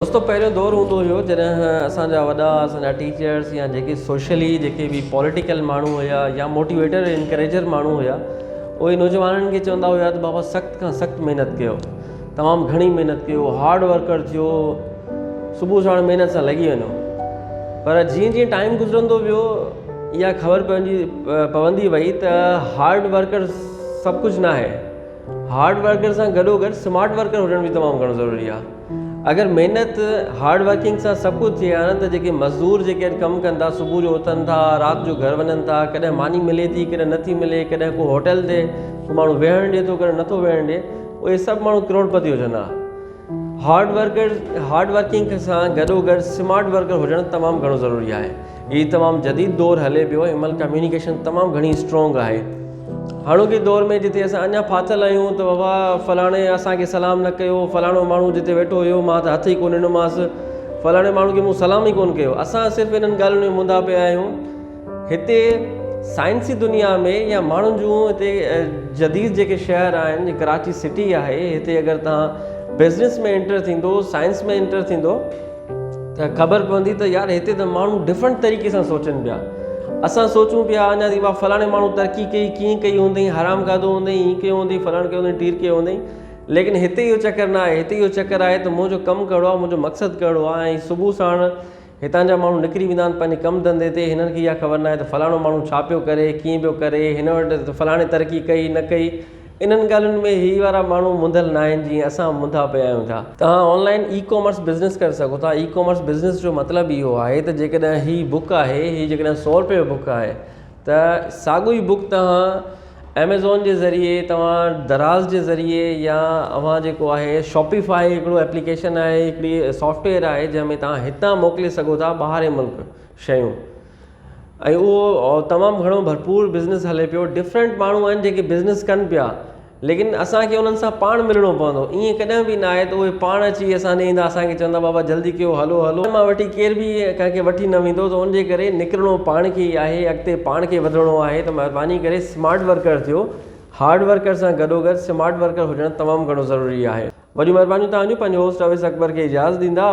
दोस्तों पहिरियों दौर हूंदो हुयो जॾहिं असांजा वॾा असांजा टीचर्स या जेके सोशली जेके बि पॉलिटिकल माण्हू हुया या मोटिवेटर इनकरेजर माण्हू हुया उहे नौजवाननि खे चवंदा हुया त बाबा सख़्त खां सख़्तु महिनत कयो, तमामु घणी महिनत कयो, हार्ड वर्कर थियो, सुबुह साण महिनत सां लॻी वञो। पर जीअं जीअं टाइम गुज़रंदो वियो इहा ख़बर पवंदी वई त हार्ड वर्कर सभु कुझु न आहे। हार्ड वर्कर सां गॾोगॾु स्मार्ट वर्कर हुजण बि तमामु घणो ज़रूरी आहे। अगरि महिनत हार्ड वर्किंग सां सभु कुझु थिए हा न त जेके मज़दूर जेके अॼु कमु कनि था, सुबुह जो उथनि था, राति जो घर वञनि था, कॾहिं मानी मिले थी, कॾहिं नथी मिले, कॾहिं को होटल ते को माण्हू वेहणु ॾिए थो, कॾहिं नथो वेहणु ॾिए, उहे सभु माण्हू करोड़पति हुजनि हा। हार्ड वर्किंग सां गॾोगॾु स्मार्ट वर्कर हुजणु तमामु घणो ज़रूरी आहे। हीउ तमामु जदीद दौरु हले पियो, हिन महिल कम्युनिकेशन तमामु घणी स्ट्रॉन्ग आहे। हाणोके दौर में जिते असां अञा फाथल आहियूं त बाबा फलाणे असांखे सलाम न कयो, फलाणो माण्हू जिते वेठो हुयो मां त हथ ई कोन ॾिनोमांसि, फलाणे माण्हू खे मूं सलाम ई कोन कयो। असां सिर्फ़ु इन्हनि ॻाल्हियुनि में मुंदा पिया आहियूं। हिते साइंसी दुनिया में या माण्हुनि जूं हिते जदीद जेके शहर आहिनि, कराची सिटी आहे, हिते अगरि तव्हां बिज़नेस में एंटर थींदो, साइंस में एंटर थींदो त ख़बर पवंदी त यार हिते त माण्हू डिफरेंट तरीक़े सां सोचनि पिया। असां सोचूं पिया अञा थी बा फलाणे माण्हू तरक़ी कई, कीअं कई हूंदी, हराम खाधो हूंदई, हीअं कयो हूंदी, फलाणे कयो हूंदी, टीर कयो हूंदई। लेकिन हिते इहो चकर न आहे। हिते इहो चकर आहे त मुंहिंजो कमु कहिड़ो आहे, मुंहिंजो मक़सदु कहिड़ो आहे, ऐं सुबुह साण हितां जा माण्हू निकिरी वेंदा आहिनि पंहिंजे कमु धंधे ते। हिननि खे इहा ख़बर न आहे त फलाणो माण्हू छा पियो करे, कीअं पियो करे, हिन वटि फलाणे तरक़ी कई न कई। इन्हनि ॻाल्हियुनि में हीअ वारा माण्हू मुंदल न आहिनि जीअं असां मुंदा पिया आहियूं था। तव्हां ऑनलाइन ई कॉमर्स बिज़नेस करे सघो था। ई कॉमर्स बिज़नेस जो मतिलबु इहो आहे त जेकॾहिं हीअ बुक आहे, हीअ जेकॾहिं 100 रुपए जो बुक आहे त साॻियो ई बुक तव्हां अमेज़ॉन जे ज़रिए, तव्हां दराज़ जे ज़रिए, या अव्हां जेको आहे शॉपिफाई हिकिड़ो एप्लीकेशन आहे, हिकिड़ी सॉफ्टवेयर आहे जंहिंमें तव्हां हितां मोकिले सघो था ॿाहिरि मुल्क शयूं, ऐं उहो तमामु घणो भरपूर बिज़नेस हले पियो। डिफरेंट माण्हू आहिनि जेके बिज़नेस कनि पिया, लेकिन असांखे उन्हनि सां पाण मिलणो पवंदो। ईअं कॾहिं बि न आहे त उहे पाण अची असां ॾे ईंदा, असांखे चवंदा बाबा जल्दी कयो, हलो हलो। मां वठी केर बि कंहिंखे वठी न वेंदो, त उनजे करे निकिरणो पाण खे ई आहे, अॻिते पाण खे वधिणो आहे। त महिरबानी करे स्मार्ट वर्कर थियो। हार्ड वर्कर सां गॾोगॾु स्मार्ट वर्कर हुजणु तमामु घणो ज़रूरी आहे। वॾी महिरबानी तव्हांजो। पंहिंजो होस्ट अवेस अकबर खे इजाज़त ॾींदा।